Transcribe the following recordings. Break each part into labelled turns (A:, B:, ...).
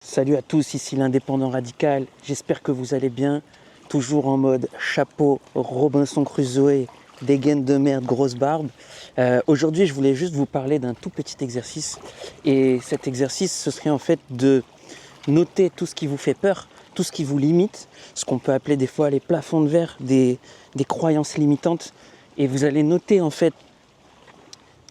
A: Salut à tous, ici l'indépendant radical, j'espère que vous allez bien, toujours en mode chapeau, Robinson Crusoe, dégaine de merde, grosse barbe. Aujourd'hui je voulais juste vous parler d'un tout petit exercice et cet exercice ce serait en fait de noter tout ce qui vous fait peur, tout ce qui vous limite, ce qu'on peut appeler des fois les plafonds de verre, des croyances limitantes, et vous allez noter en fait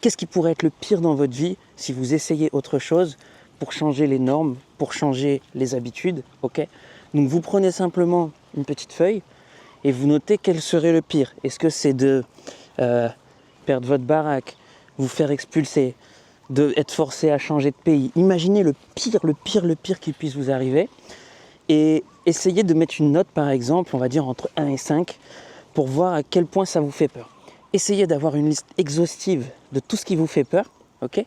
A: qu'est-ce qui pourrait être le pire dans votre vie si vous essayez autre chose pour changer les normes, pour changer les habitudes, ok? Donc vous prenez simplement une petite feuille et vous notez quel serait le pire. Est-ce que c'est de perdre votre baraque, vous faire expulser, d'être forcé à changer de pays? Imaginez le pire qui puisse vous arriver et essayez de mettre une note par exemple, on va dire entre 1 et 5 pour voir à quel point ça vous fait peur. Essayez d'avoir une liste exhaustive de tout ce qui vous fait peur, ok?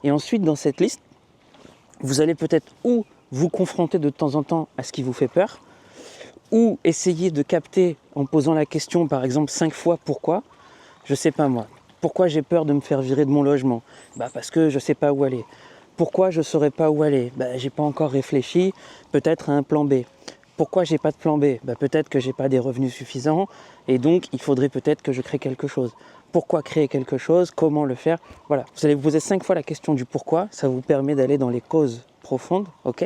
A: Et ensuite dans cette liste, vous allez peut-être ou vous confronter de temps en temps à ce qui vous fait peur, ou essayer de capter en posant la question par exemple 5 fois pourquoi. Je sais pas moi, pourquoi j'ai peur de me faire virer de mon logement? Parce que je sais pas où aller. Pourquoi je ne saurais pas où aller? J'ai pas encore réfléchi, peut-être à un plan B. Pourquoi j'ai pas de plan B? Peut-être que j'ai pas des revenus suffisants et donc il faudrait peut-être que je crée quelque chose. Pourquoi créer quelque chose? Comment le faire? Voilà, vous allez vous poser 5 fois la question du pourquoi, ça vous permet d'aller dans les causes profondes, ok?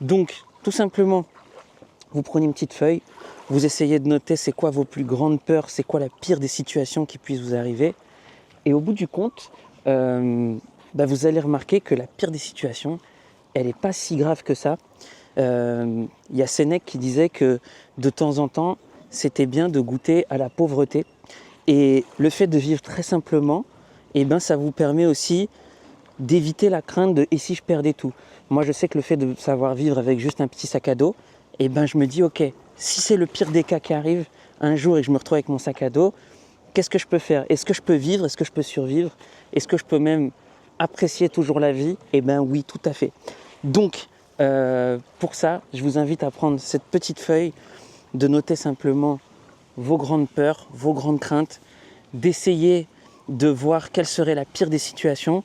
A: Donc, tout simplement, vous prenez une petite feuille, vous essayez de noter c'est quoi vos plus grandes peurs, c'est quoi la pire des situations qui puissent vous arriver, et au bout du compte, vous allez remarquer que la pire des situations, elle n'est pas si grave que ça. Il y a Sénèque qui disait que de temps en temps, c'était bien de goûter à la pauvreté. Et le fait de vivre très simplement, ça vous permet aussi d'éviter la crainte de « et si je perdais tout ?» Moi, je sais que le fait de savoir vivre avec juste un petit sac à dos, je me dis « Ok, si c'est le pire des cas qui arrive, un jour et que je me retrouve avec mon sac à dos, qu'est-ce que je peux faire? Est-ce que je peux vivre? Est-ce que je peux survivre? Est-ce que je peux même apprécier toujours la vie ?» Oui, tout à fait. Donc, pour ça, je vous invite à prendre cette petite feuille, de noter simplement vos grandes peurs, vos grandes craintes, d'essayer de voir quelle serait la pire des situations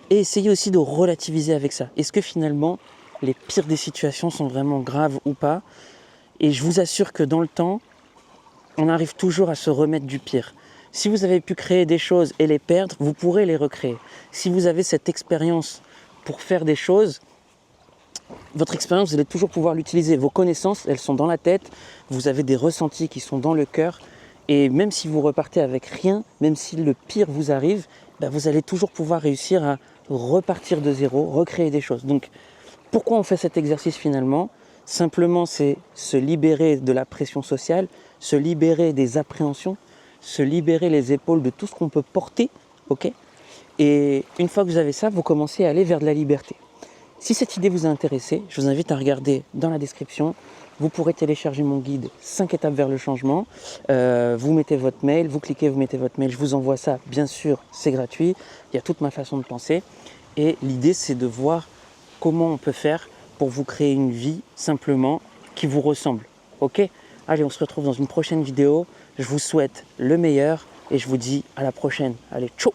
A: et essayer aussi de relativiser avec ça. Est-ce que finalement, les pires des situations sont vraiment graves ou pas? Et je vous assure que dans le temps, on arrive toujours à se remettre du pire. Si vous avez pu créer des choses et les perdre, vous pourrez les recréer. Si vous avez cette expérience pour faire des choses, votre expérience, vous allez toujours pouvoir l'utiliser. Vos connaissances, elles sont dans la tête, vous avez des ressentis qui sont dans le cœur, et même si vous repartez avec rien, même si le pire vous arrive, vous allez toujours pouvoir réussir à repartir de zéro, recréer des choses. Donc, pourquoi on fait cet exercice finalement? Simplement, c'est se libérer de la pression sociale, se libérer des appréhensions, se libérer les épaules de tout ce qu'on peut porter, ok? Et une fois que vous avez ça, vous commencez à aller vers de la liberté. Si cette idée vous a intéressé, je vous invite à regarder dans la description. Vous pourrez télécharger mon guide 5 étapes vers le changement. Vous mettez votre mail, vous cliquez, vous mettez votre mail, je vous envoie ça. Bien sûr, c'est gratuit. Il y a toute ma façon de penser. Et l'idée, c'est de voir comment on peut faire pour vous créer une vie simplement qui vous ressemble. Ok? Allez, on se retrouve dans une prochaine vidéo. Je vous souhaite le meilleur et je vous dis à la prochaine. Allez, ciao!